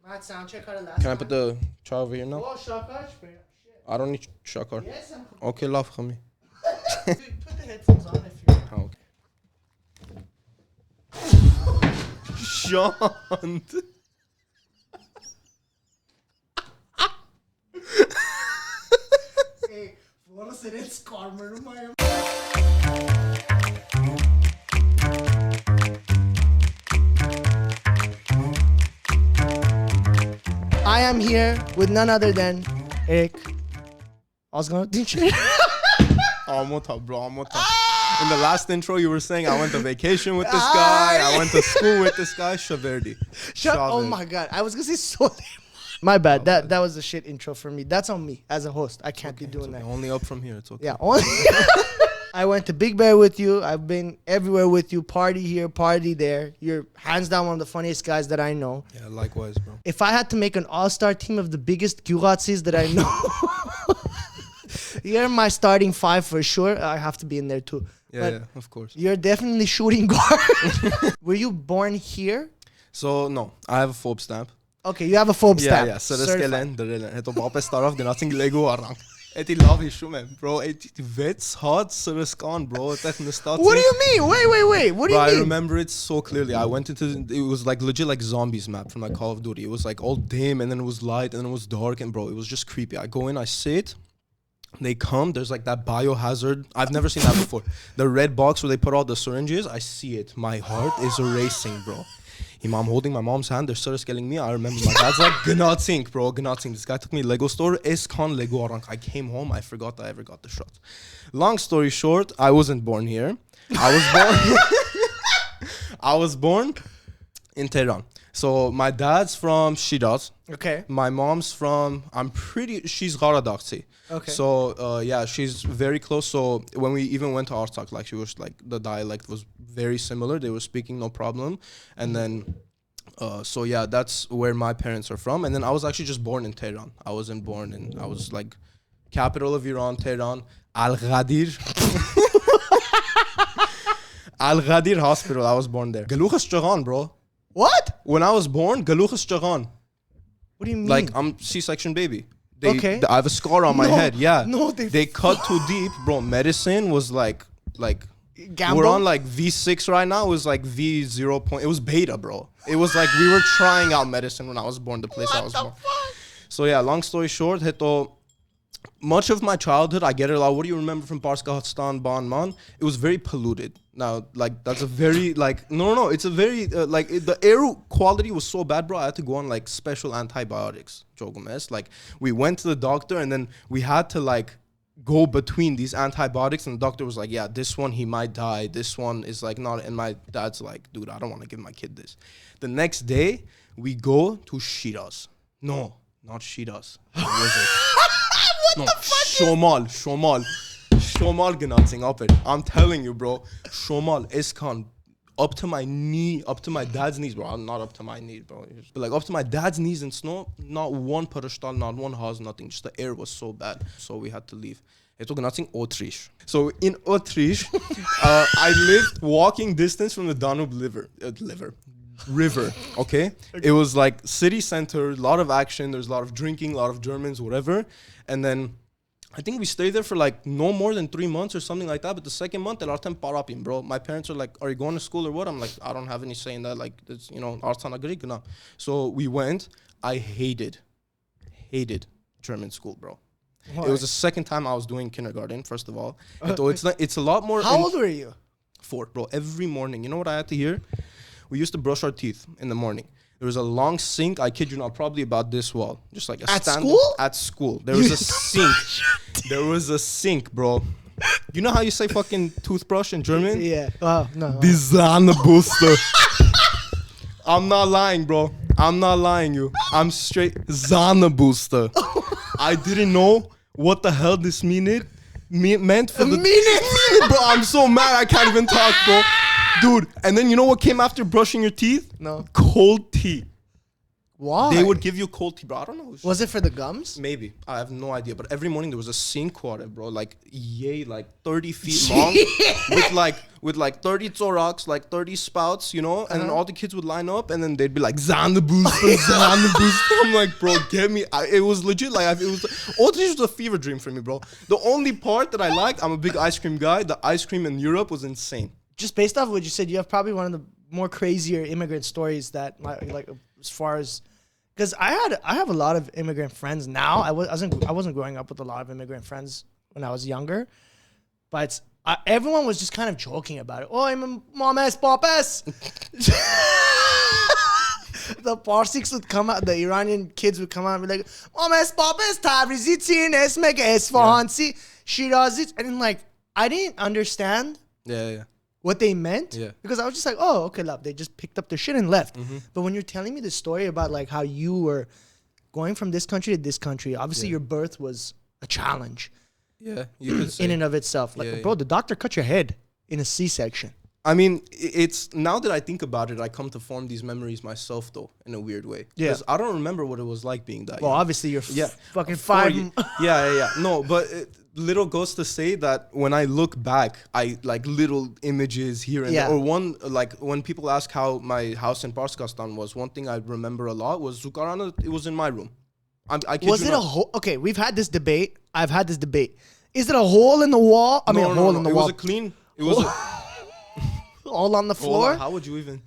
Matt, sound check out the last Can I put the char over here now? Oh, shakar. I don't need shakar. Yes, I'm... Okay, love khami. Put the headphones on if you... Oh, okay. Shant. Hey, wanna sit in Skarmer to my... I am here with none other than Eric. I was gonna... Didn't you? Amota, bro, amota. In the last intro, you were saying I went to vacation with this guy. I went to school with this guy. Shahverdi. Oh my god, I was gonna say so. My bad. That was a shit intro for me. That's on me as a host. I can't be doing that. Only up from here. It's okay. Yeah, only. I went to Big Bear with you. I've been everywhere with you. Party here, party there. You're hands down one of the funniest guys that I know. Yeah, likewise, bro. If I had to make an all-star team of the biggest Gyuratsis that I know, you're my starting five for sure. I have to be in there too. Yeah, yeah, of course. You're definitely shooting guard. Were you born here? So, no, I have a fob stamp. Okay, you have a phobe stamp. Yeah, so det skelen, det pappa off, den ating Lego arang. Eti love is shume, bro. Eti vets hard so the scan, bro. What do you mean? Wait. What do you mean? I remember it so clearly. I went into it was like legit like zombies map from like Call of Duty. It was like all dim and then it was light and then it was dark and bro, it was just creepy. I go in, I sit. They come, there's like that biohazard. I've never seen that before. The red box where they put all the syringes, I see it. My heart is racing, bro. I'm holding my mom's hand, they're sort of scaling me. I remember my dad's like, Gnatsink, bro, Gnatsink. This guy took me Lego store. Eskan Lego Arang. I came home, I forgot I ever got the shot. Long story short, I wasn't born here. I was born in Tehran. So my dad's from Shiraz. Okay. My mom's from, she's Qaradaghchi. Okay. So yeah, she's very close. So when we even went to Artsakh, like she was like, the dialect was very similar. They were speaking no problem. And then, so yeah, that's where my parents are from. And then I was actually just born in Tehran. I wasn't born in, I was like, capital of Iran, Tehran, Al-Ghadir. Al-Ghadir Hospital, I was born there. Galuchas Jagan, bro. What? When I was born, Galuchas Jagan. What do you mean? Like, I'm C-section baby. Okay. I have a scar on my head. Yeah. No, they cut too deep, bro. Medicine was like Gamble? we're on like V6 right now. It was like V0. It was beta, bro. It was like we were trying out medicine when I was born. The place I was born. So yeah, long story short, much of my childhood, I get it a lot. What do you remember from Parskahistan, Banman? It was very polluted. Now, like, that's a very, like, no, it's a very, the air quality was so bad, bro. I had to go on, like, special antibiotics, Jogomes. Like, we went to the doctor, and then we had to, like, go between these antibiotics, and the doctor was like, yeah, this one, he might die. This one is, like, not, and my dad's like, dude, I don't want to give my kid this. The next day, we go to Shiraz. No, not Shiraz. What was it? What the fuck? Shomal Gnatsing up it. I'm telling you, bro. Shomal Eskan. Up to my knee, up to my dad's knees, bro. I'm not up to my knees, bro. But like up to my dad's knees in snow. Not one parashtal, not one house, nothing. Just the air was so bad. So we had to leave. It took Gnatsing Autriche. So in Autriche, I lived walking distance from the Danube river, okay? It was like city center, a lot of action, there's a lot of drinking, a lot of Germans, whatever. And then I think we stayed there for like no more than 3 months or something like that. But the second month, bro. My parents are like, are you going to school or what? I'm like, I don't have any say in that. Like, it's, you know, so we went. I hated German school, bro. Why? It was the second time I was doing kindergarten, first of all. It's a lot more. How old were you? 4, bro. Every morning. You know what I had to hear? We used to brush our teeth in the morning. There was a long sink, I kid you not, probably about this wall. Just like a stand. At school? There was a sink. There was a sink, bro. You know how you say fucking toothbrush in German? Yeah. Oh, no. Die Zahnbürste. I'm not lying, bro. I'm not lying you. I'm straight Zahnbürste. I didn't know what the hell this meant for the... Mean, bro. I'm so mad I can't even talk, bro. Dude, and then you know what came after brushing your teeth? No. Cold tea. Why? They would give you cold tea, bro. I don't know. Was it for the gums? Maybe. I have no idea. But every morning there was a sink water, bro. Like, 30 feet long. with like 30 zoraks, like 30 spouts, you know? And then all the kids would line up and then they'd be like, Zan the booster, Zan the booster. I'm like, bro, get me. It was legit. Like, Autriche was a fever dream for me, bro. The only part that I liked, I'm a big ice cream guy. The ice cream in Europe was insane. Just based off what you said, you have probably one of the more crazier immigrant stories that, like, as far as, because I have a lot of immigrant friends now. I wasn't growing up with a lot of immigrant friends when I was younger, but everyone was just kind of joking about it. Oh, I'm mames papes. The Parsiks would come out, the Iranian kids would come out and be like, mames papes, Tabrizi tin esmek Esfahansi, Shirazi, and then, like, I didn't understand. Yeah. What they meant, because I was just like, oh, okay, love. They just picked up their shit and left. But when you're telling me the story about like how you were going from this country to this country, obviously your birth was a challenge. Yeah, you could say. In and of itself. Like, bro, the doctor cut your head in a C-section. I mean, it's now that I think about it, I come to form these memories myself, though, in a weird way. Yeah. Because I don't remember what it was like being that. Well, obviously you're fucking 5. Yeah. No, but little goes to say that when I look back, I like little images here and there. Or one, like when people ask how my house in Parskastan was, one thing I remember a lot was Zukarana. It was in my room. I kid was you it not. a hole? Okay, we've had this debate. I've had this debate. Is it a hole in the wall? I mean, a hole in the wall. It was a clean. It was all on the floor. How would you even?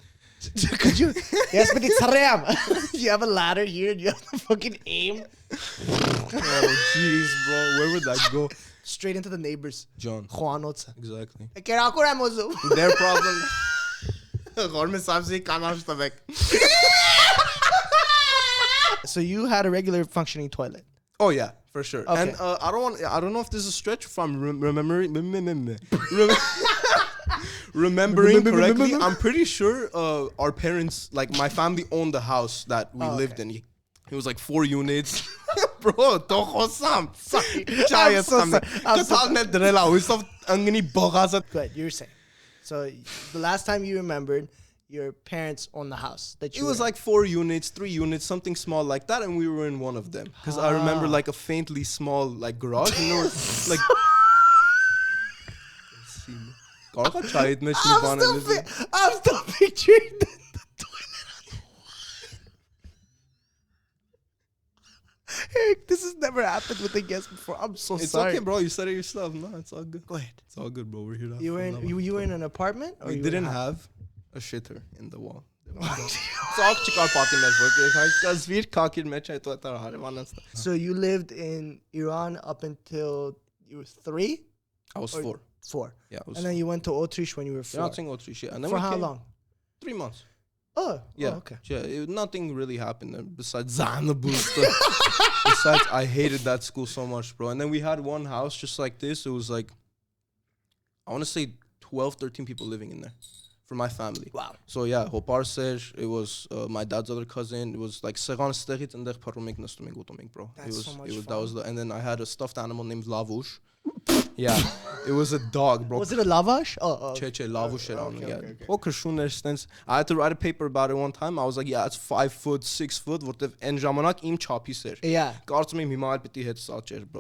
Could you? Yes, but it's haram. You have a ladder here and you have to fucking aim. Oh jeez, bro, where would that go? Straight into the neighbors. John. Juanotsa. Exactly. Their problem. So you had a regular functioning toilet. Oh yeah, for sure. Okay. And I don't know if this is a stretch if I'm remembering correctly. I'm pretty sure our parents, like my family, owned the house that we lived in. It was like 4 units. Bro, I'm so sorry. Good, you're saying. So the last time you remembered, your parents owned the house that you. It was like 4 units, 3 units, something small like that, and we were in one of them. Because I remember like a faintly small like garage, and there were like. I'm still picturing the toilet on the wall. Eric, this has never happened with a guest before. I'm so it's sorry. It's okay, bro. You said it yourself. No, it's all good. Go ahead. It's all good, bro. We're here to have You were fun. in you were in an apartment? Or We you didn't were have a shitter in the wall. So you lived in Iran up until you were 3? I was 4. 4. Yeah, I was and then you went to Autriche when you were 4. not saying Autriche. And then For we how came long? 3 months. Oh, Yeah. okay. Yeah, nothing really happened there besides Zana Booster. Besides, I hated that school so much, bro. And then we had one house just like this. It was like, I want to say 12, 13 people living in there for my family. Wow. So yeah, Hopar Serge, it was my dad's other cousin. It was like Segan Stegit and bro. That's so much fun. That was and then I had a stuffed animal named Lavush. Yeah, it was a dog, bro. Was it a lavash? Oh. Cheche, Lavush Okay. I had to write a paper about it one time. I was like, yeah, it's 5 foot, 6 foot. What the en jamanak im chapi ser. Yeah. Bro.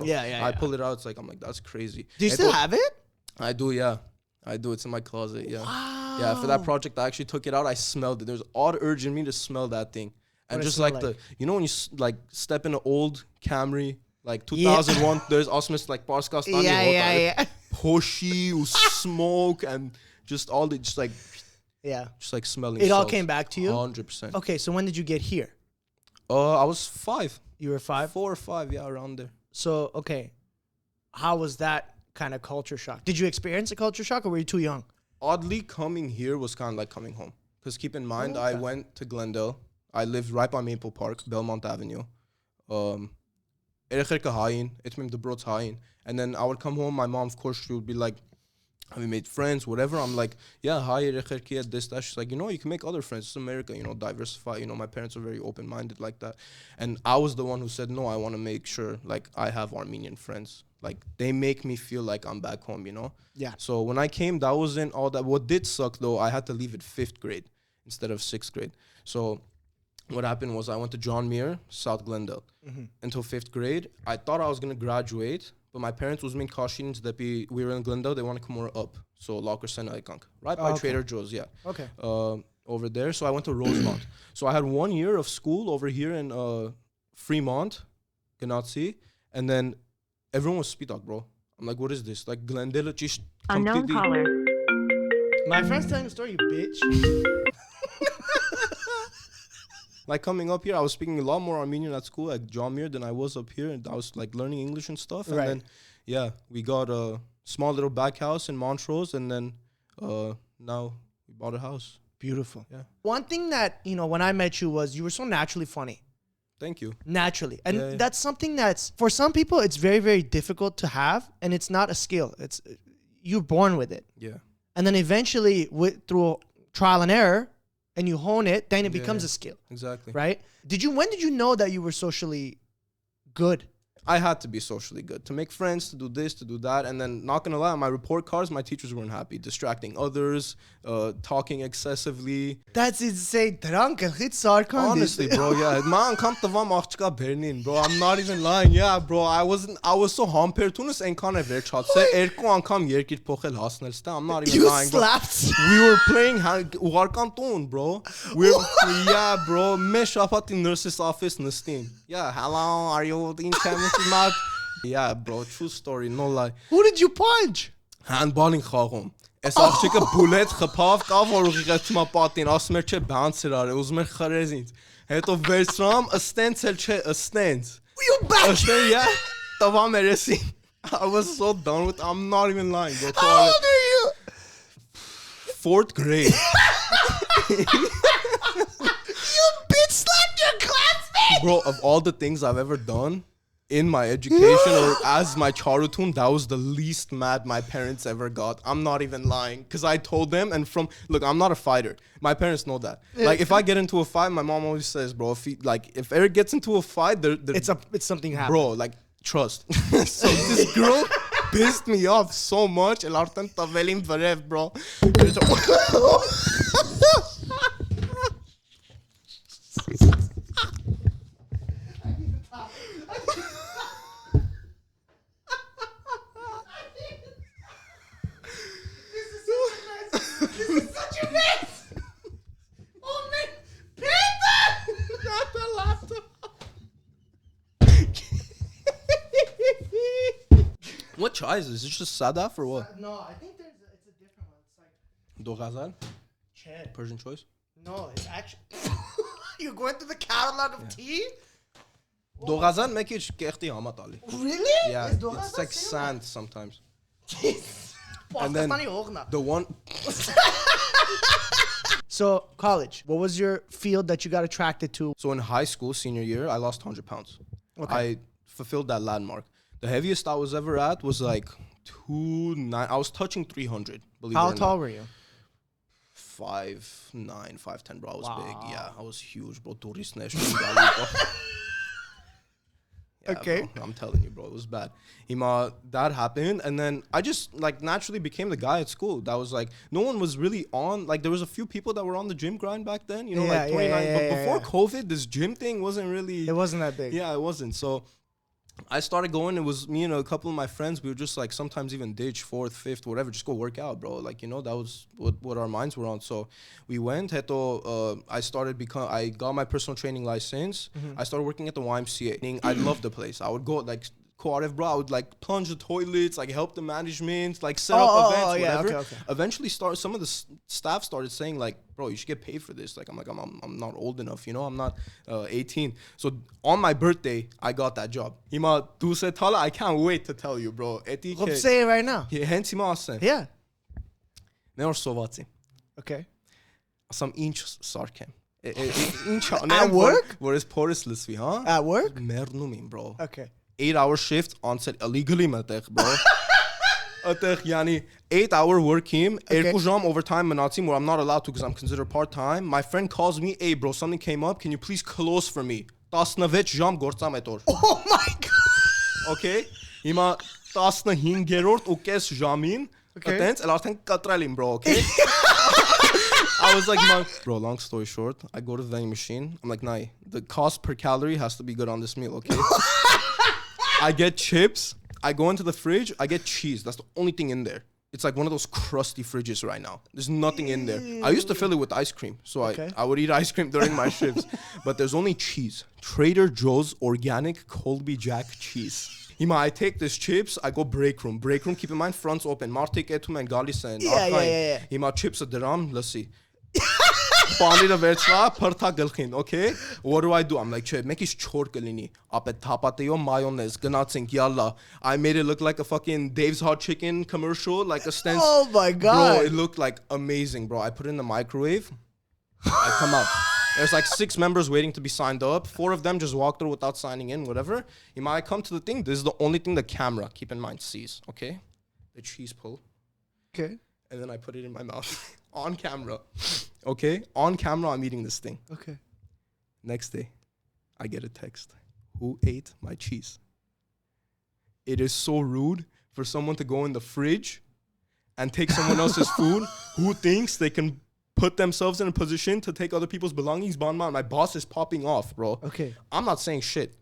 Yeah. I pull it out. I'm like, that's crazy. Do you still have it? I do, yeah. I do. It's in my closet, yeah. Wow. Yeah, for that project, I actually took it out. I smelled it. There's odd urge in me to smell that thing. And just like the, you know when you like step in an old Camry, like 2001, there's also like Parskastan. Yeah. Pushy, smoke, and just all the, just like smelling. It all came back to you? 100%. Okay, so when did you get here? I was 5. You were 5? 4 or 5, yeah, around there. So, okay. How was that kind of culture shock? Did you experience a culture shock or were you too young? Oddly, coming here was kind of like coming home. Because keep in mind, I went to Glendale. I lived right by Maple Park, Belmont Avenue. And then I would come home. My mom, of course, she would be like, have you made friends, whatever? I'm like, yeah, hi, this, that. She's like, you can make other friends. It's America, diversify. My parents are very open-minded like that. And I was the one who said, no, I want to make sure, like, I have Armenian friends. Like, they make me feel like I'm back home, Yeah. So when I came, that wasn't all that. What did suck, though, I had to leave at 5th grade instead of 6th grade. So what happened was I went to John Muir, South Glendale, until 5th grade. I thought I was gonna graduate, but my parents was making cautions that we were in Glendale. They want to come more up, so Locker Center Ikank, right by Trader Joe's, yeah. Okay. Over there. So I went to Rosemont. So I had 1 year of school over here in Fremont, Ganatsi, and then everyone was speed dog, bro. I'm like, what is this? Like Glendale, just Unknown caller. My friend's telling the story, you bitch. Like coming up here, I was speaking a lot more Armenian at school at John Muir than I was up here, and I was like learning English and stuff. And then, yeah, we got a small little back house in Montrose, and then now we bought a house. Beautiful. Yeah. One thing that, when I met you was you were so naturally funny. Thank you. Naturally. And that's something that's, for some people, it's very, very difficult to have, and it's not a skill. It's you're born with it. Yeah. And then eventually, through trial and error, and you hone it, then it becomes a skill. Exactly. Right? When did you know that you were socially good? I had to be socially good to make friends, to do this, to do that. And then, not gonna lie, on my report cards, my teachers weren't happy. Distracting others, talking excessively. That's insane. Honestly, bro, yeah. Man, come to Vamachka Berlin, bro. I'm not even lying. Yeah, bro. I was so hamper. Tunis enkan verchat. Say erko ankam yerkit pokhel hasnel sta. I'm not even lying. You slapped. We were playing Ugarkan Tun, bro. Yeah, bro. Me shapat in nurse's office nestin. Yeah, hello, are you in chemistry? Not. Yeah, bro, true story, no lie. Who did you punch? Handballing khagum. Այս աղջիկը բուլետ խփավ կա որ ուղիղացումա պատին ասում էր չէ բանցեր արել ուզում էր խրез ինձ հետո վերցրամ ըստենց էլ չէ ըստենց You back? Yeah, տվամ երեսին. I was so done with, I'm not even lying, bro. How old are you? 4th grade. You bitch slapped your classmate. Bro, of all the things I've ever done in my education or as my charutun, that was the least mad my parents ever got. I'm not even lying. Because I told them, and look, I'm not a fighter. My parents know that. Like, if I get into a fight, my mom always says, bro, if Eric gets into a fight, it's something happened. Bro, like, trust. So this girl pissed me off so much. Bro. What chai is this? Is it just sadaf or what? No, I think it's a different one. It's like Doghazal? Chad. Persian choice? No, it's actually. You're going through the catalog of tea? Doghazal make it kehti hamatali. Really? Yeah, it's like sand sometimes. And then the one. So, college. What was your field that you got attracted to? So in high school, senior year, I lost 100 pounds. Okay. I fulfilled that landmark. The heaviest I was ever at was like 2.9. I was touching 300. Believe it or not. How tall were you? 5'9", 5'10", bro. I was big. Yeah, I was huge, bro. Tourist nation. Yeah, okay. Bro, I'm telling you, bro, it was bad. That happened, and then I just like naturally became the guy at school. That was like no one was really on. Like there was a few people that were on the gym grind back then, like 29. But before COVID, this gym thing wasn't really. It wasn't that big. Yeah, it wasn't. So I started going. It was me and a couple of my friends. We were just like sometimes even ditch 4th, 5th, whatever. Just go work out, bro. Like that was what our minds were on. So we went. I got my personal training license. I started working at the YMCA. I loved the place. I would go like. Bro, I would like plunge the toilets, like help the management, like set up events, whatever. Okay. Eventually, some of the staff started saying like, "Bro, you should get paid for this." Like, I'm not old enough, I'm not 18. So on my birthday, I got that job. I can't wait to tell you, bro. Say it right now. Yeah. Okay. Some inch sarkem. At work? Where is Porus Lisvi, huh? At work? Bro. Okay. 8-hour shift on set illegally, bro. 8-hour work team, 2 jam overtime manatsim where I'm not allowed to because I'm considered part-time. My friend calls me, hey bro, something came up, can you please close for me? 19 jam գործամ այդ օր. Oh my god. Okay. Հիմա 15-րդ ու կես ժամին այտենց էլ արդեն կտրել եմ, bro, okay? I was like, bro, long story short, I go to the vending machine. I'm like, nah, the cost per calorie has to be good on this meal, okay? I get chips. I go into the fridge. I get cheese. That's the only thing in there. It's like one of those crusty fridges right now. There's nothing in there. I used to fill it with ice cream. So I would eat ice cream during my shifts. But there's only cheese. Trader Joe's organic Colby Jack cheese. I take this chips, I go break room. Break room, keep in mind, fronts open. Martik etum and galisen. Yeah. Chips a dirham, let's see. Okay, what do? I'm like, make it short galini. Mayonnaise, ganatsink, yalla. I made it look like a fucking Dave's Hot Chicken commercial, like a stencil. Oh my god. Bro, it looked like amazing, bro. I put it in the microwave. I come out. There's like 6 members waiting to be signed up. 4 of them just walk through without signing in, whatever. I come to the thing. This is the only thing the camera, keep in mind, sees, okay? The cheese pull. Okay. And then I put it in my mouth. On camera. Okay? On camera, I'm eating this thing. Okay. Next day, I get a text. Who ate my cheese? It is so rude for someone to go in the fridge and take someone else's food who thinks they can put themselves in a position to take other people's belongings. My boss is popping off, bro. Okay. I'm not saying shit.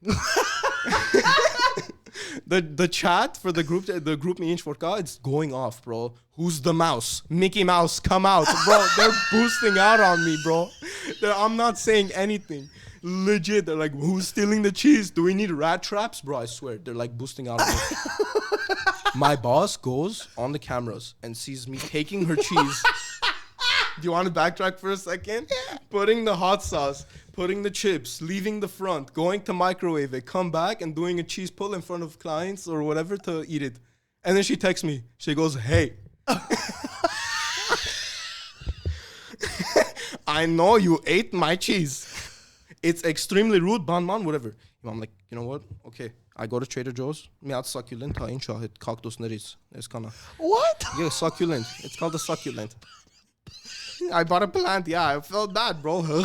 The chat for the group me in Shvorka, it's going off, bro. Who's the mouse? Mickey Mouse, come out, bro. They're boosting out on me, bro. I'm not saying anything. Legit, they're like, who's stealing the cheese? Do we need rat traps, bro? I swear, they're like boosting out on me. My boss goes on the cameras and sees me taking her cheese. Do you want to backtrack for a second? Yeah. Putting the hot sauce, putting the chips, leaving the front, going to microwave it, come back and doing a cheese pull in front of clients or whatever to eat it. And then she texts me. She goes, hey. I know you ate my cheese. It's extremely rude, banman, whatever. I'm like, you know what? Okay. I go to Trader Joe's. Succulent. What? Yeah, succulent. It's called a succulent. I bought a plant. Yeah, I felt bad, bro. Bro,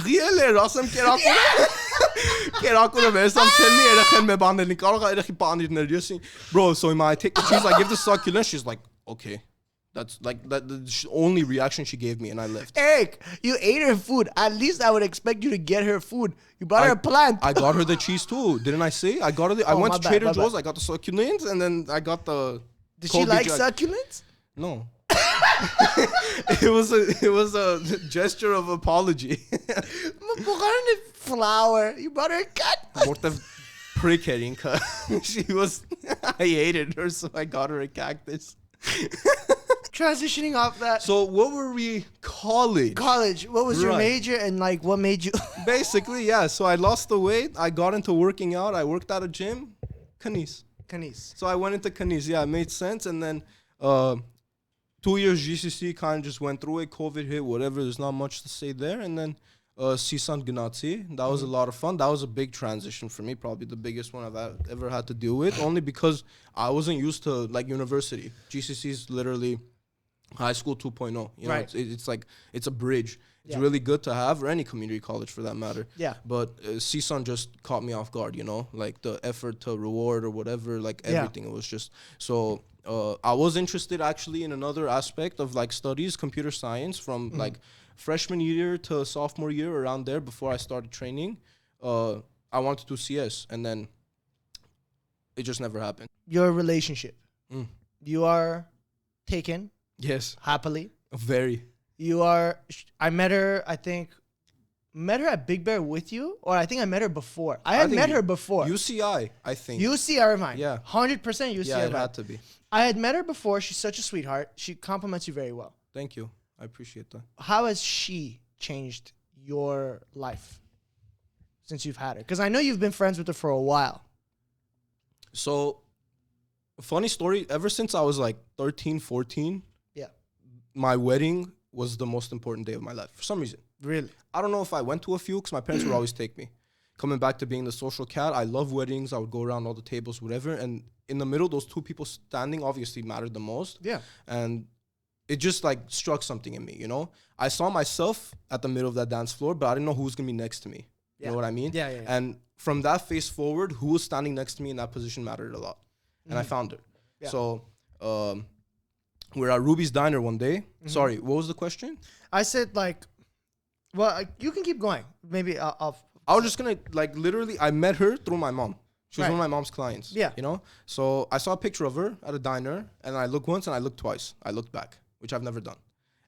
so I take the cheese, I give the succulent. She's like, okay. That's like the only reaction she gave me, and I left. Eric, you ate her food. At least I would expect you to get her food. You bought her a plant. I got her the cheese too. Didn't I say? I got her. I went to Trader Joe's. I got the succulents, and then I got the. Did she like succulents? No. It was a gesture of apology. Flower. You brought her a cat. She was. I hated her, so I got her a cactus. Transitioning off that. So what were we? College. What was your major and like what made you? Basically, yeah. So I lost the weight. I got into working out. I worked at a gym. Canis. So I went into Canis. Yeah, it made sense. And then 2 years GCC kind of just went through it. COVID hit, whatever. There's not much to say there. And then Sisan Gnazi. That was a lot of fun. That was a big transition for me. Probably the biggest one I've ever had to deal with. Only because I wasn't used to like university. GCC is literally high school 2.0. You know, it's like, it's a bridge. It's really good to have, or any community college for that matter. Yeah. But CSUN just caught me off guard, you know, like the effort to reward or whatever, like everything. It was just, so I was interested actually in another aspect of like studies, computer science, from like freshman year to sophomore year, around there before I started training. I wanted to do CS, and then it just never happened. Your relationship. You are taken. Yes. Happily. Very. You are, I met her at Big Bear with you, or I think I met her before. I had met her before. UCI, I think. UCI Irvine. Yeah. 100% UCI Yeah, it had to be. I had met her before. She's such a sweetheart. She compliments you very well. Thank you. I appreciate that. How has she changed your life since you've had her? Because I know you've been friends with her for a while. So, funny story, ever since I was like 13, 14, my wedding was the most important day of my life for some reason. Really? I don't know if I went to a few because my parents would always take me. Coming back to being the social cat, I love weddings. I would go around all the tables, whatever. And in the middle, those two people standing obviously mattered the most. Yeah. And it just like struck something in me, you know? I saw myself at the middle of that dance floor, but I didn't know who was going to be next to me. You know what I mean? Yeah. And from that phase forward, who was standing next to me in that position mattered a lot. And I found her. Yeah. So, we're at Ruby's Diner one day. Sorry, what was the question? I said, like, Well, you can keep going. Maybe I'll I was just gonna like literally. I met her through my mom. She was Right. one of my mom's clients. Yeah. You know. So I saw a picture of her at a diner, and I looked once and I looked twice. I looked back, which I've never done.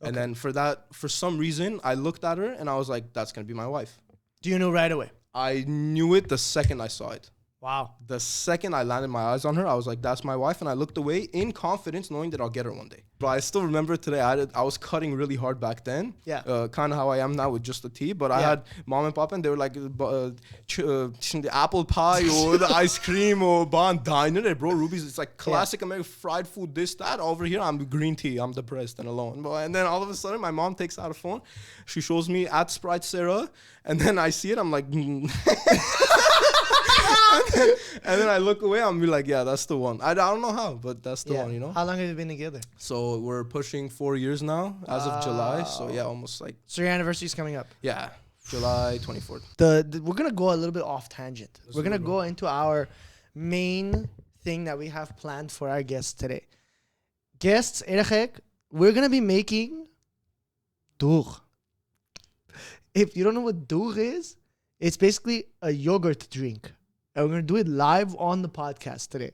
And Okay. then for some reason, I looked at her and I was like, "That's gonna be my wife." Do you know right away? I knew it the second I saw it. Wow. The second I landed my eyes on her, I was like, "That's my wife," and I looked away in confidence, knowing that I'll get her one day. But I still remember today. I was cutting really hard back then. Yeah. Kind of how I am now with just the tea. But I Yeah. had mom and papa, and they were like, the apple pie or the ice cream or bond diner, bro. Ruby's, it's like classic American fried food. This that over here, I'm green tea. I'm depressed and alone. And then all of a sudden, my mom takes out a phone. She shows me at Sprite Sarah, and then I see it. I'm like. And then I look away, I'm be like, yeah, that's the one. I don't know how, but that's the one, you know? How long have you been together? So we're pushing 4 years now as of July. So yeah, almost like, So your anniversary is coming up. yeah, July 24th. We're gonna go a little bit off tangent. We're gonna go into our main thing that we have planned for our guests today. Guests, Erechek, we're gonna be making doogh. If you don't know what doogh is, it's basically a yogurt drink. And we're gonna do it live on the podcast today.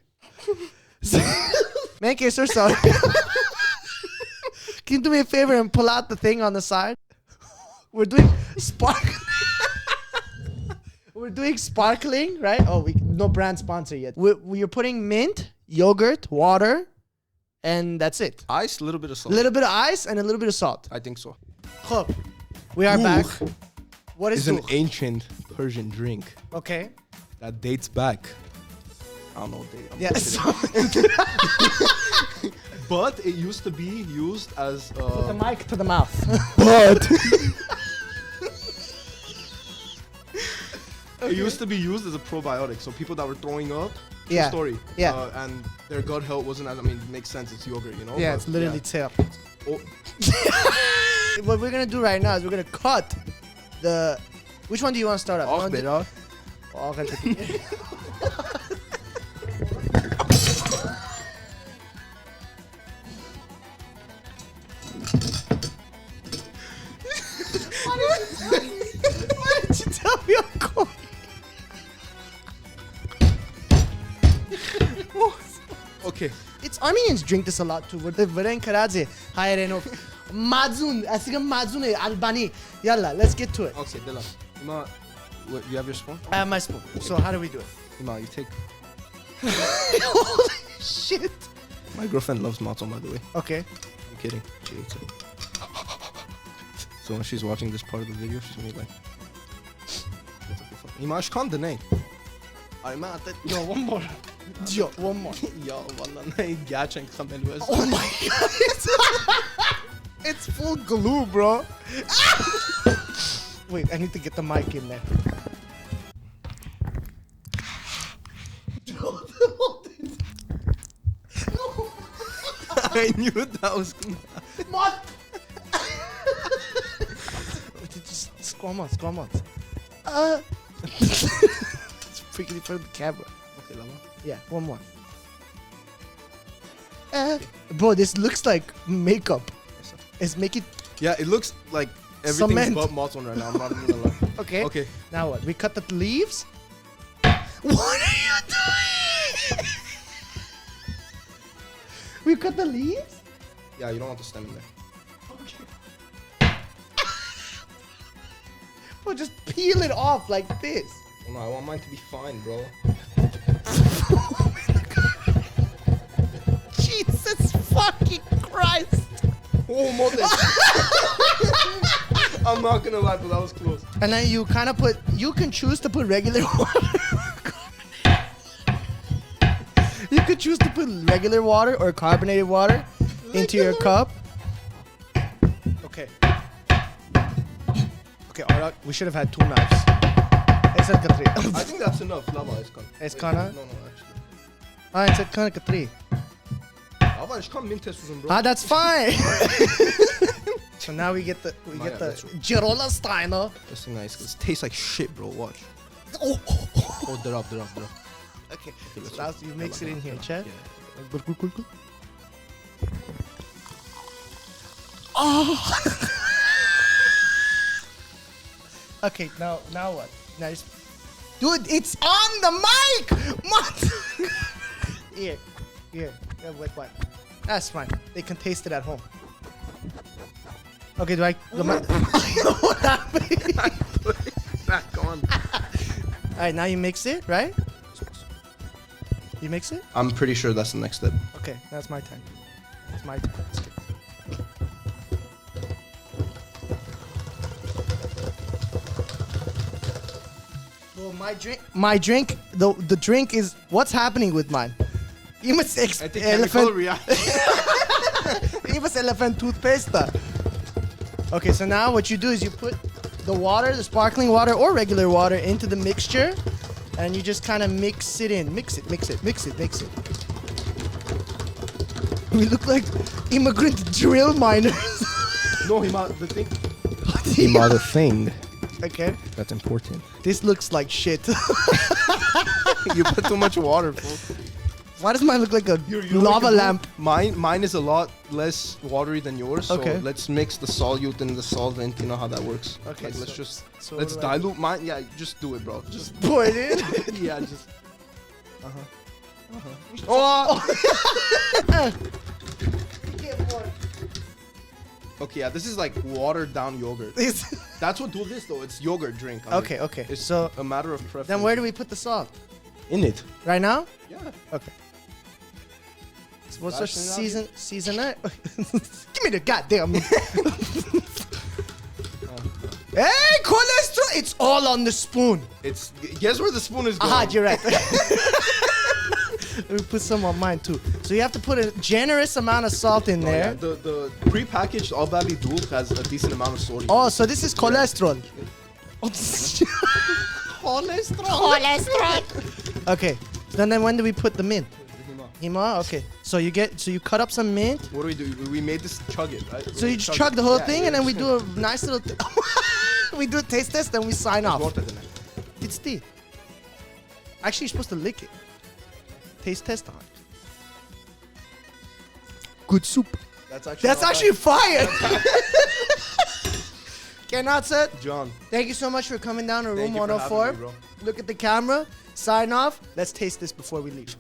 Man, Kesar, sorry. Can you do me a favor and pull out the thing on the side? We're doing sparkling. We're doing sparkling, right? Oh, no brand sponsor yet. We're putting mint, yogurt, water, and that's it. Ice, a little bit of A salt. little bit of ice and a little bit of salt. I think so. Khop, we are back. What is It's an doogh? ancient Persian drink Okay. that dates back. I don't know what date. I'm Yeah. kidding. But it used to be used as. Put the mic to the mouth. But it used to be used as a probiotic. So people that were throwing up, true Yeah. story. Yeah. And their gut health wasn't as. I mean, it makes sense. It's yogurt, you know. Yeah, but it's literally tail. Oh, What we're gonna do right now is we're gonna cut the. Which one do you want to start off? You off wanna bit, do- huh? Oh, okay. Why did you tell me I'm going? Okay. It's Armenians drink this a lot too. Veren Karadze, Hayrenov, Madzun, Asigam Madzun, Albani. Yalla, let's get to it. Okay, Dila. Ima, what, you have your spoon? I have my spoon. So how do we do it? Ima, you take. Holy shit. My girlfriend loves matzo, by the way. Okay. I'm kidding. She hates it. So when she's watching this part of the video, she's gonna be like, Ima, aşk kan ne? Ay ma atat. Yo, one more. Yo, one more. Ya vallahi ne gerçekten kamel Oh my god. It's full glue, bro. Wait, I need to get the mic in there. I knew that was gonna happen. What? Just squam on. It's freaking in front of the camera. Okay, lama. Yeah, one more. Bro, this looks like makeup. It's making. Yeah, it looks like everything's Cement. but matzo right now. I'm not even gonna lie. Okay. Okay. Now what? We cut the leaves? What are you doing? We cut the leaves? Yeah, you don't want the stem in there. Okay. Bro, just peel it off like this. Oh, no, I want mine to be fine, bro. Jesus fucking Christ. Oh, mother. I'm not gonna lie, but that was close. And then you kind of put, you can choose to put regular water. You could choose to put regular water or carbonated water into your cup. Okay. Okay, alright, we should have had 2 knives. It's at I Katri. think that's enough. Lava is gone. It's Wait, kinda? No, actually. Ah, it's at Katri. Lava is come mint test bro. Ah, that's fine. So now we get the Yeah, that's right. Girola Steiner. This thing nice. It tastes like shit, bro. Watch. Oh. Oh, they're up. Okay, let's so now you mix it in here, Chad. Yeah. Good. Oh. Okay, now what? Now just, dude, it's on the mic. Here. Yeah, wait, what? That's fine. They can taste it at home. Okay, do I? What happened? Back on. All right, now you mix it, right? You mix it? I'm pretty sure that's the next step. Okay, that's my turn. It's my turn. Well, my drink, the drink is, what's happening with mine? You must I think chemical reaction. you must elephant toothpaste. Okay, so now what you do is you put the water, the sparkling water or regular water into the mixture, and you just kind of mix it in. Mix it. We look like immigrant drill miners. No, the thing. The thing. Okay. That's important. This looks like shit. You put too much water, fool. Why does mine look like a lava lamp? Mine is a lot less watery than yours. So Okay. let's mix the solute and the solvent. You know how that works. Okay, Like, so let's what do I do? dilute mine. Yeah, just do it, bro. Just Pour it in. yeah, just. Oh. Okay, yeah, this is like watered down yogurt. That's what do this though. It's yogurt drink. I mean, Okay. It's So a matter of preference. then where do we put the salt? In it? Right now? Yeah. Okay. So what's our Flashing it out season it? Give me the goddamn. Hey, cholesterol! It's all on the spoon. It's guess where the spoon is going. Aha, you're right. Let me put some on mine too. So you have to put a generous amount of salt in Oh, yeah. there. The pre-packaged Albali doogh has a decent amount of sodium. Oh, so this is cholesterol. Cholesterol. Okay. So then when do we put the mint? Hima? Okay. So you cut up some mint. What do? We made this chug it, right? So you just chug the whole thing and then we do a nice little we do a taste test and we sign off. It's tea. Actually, you're supposed to lick it. Taste test on. Good soup. That's actually fire. Cannot set. John. Thank you so much for coming down to room Thank you for 104. having me, bro. Look at the camera. Sign off. Let's taste this before we leave.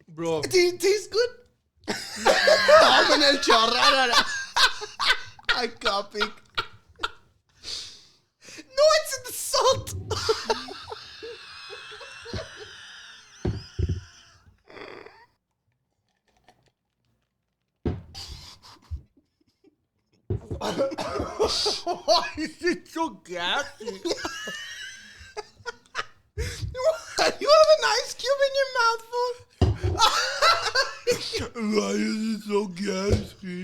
Bro. It tastes good. I copy. No, it's in the salt. Why is it so gassy? You have an ice cube in your mouth, fool? Why is it so gassy?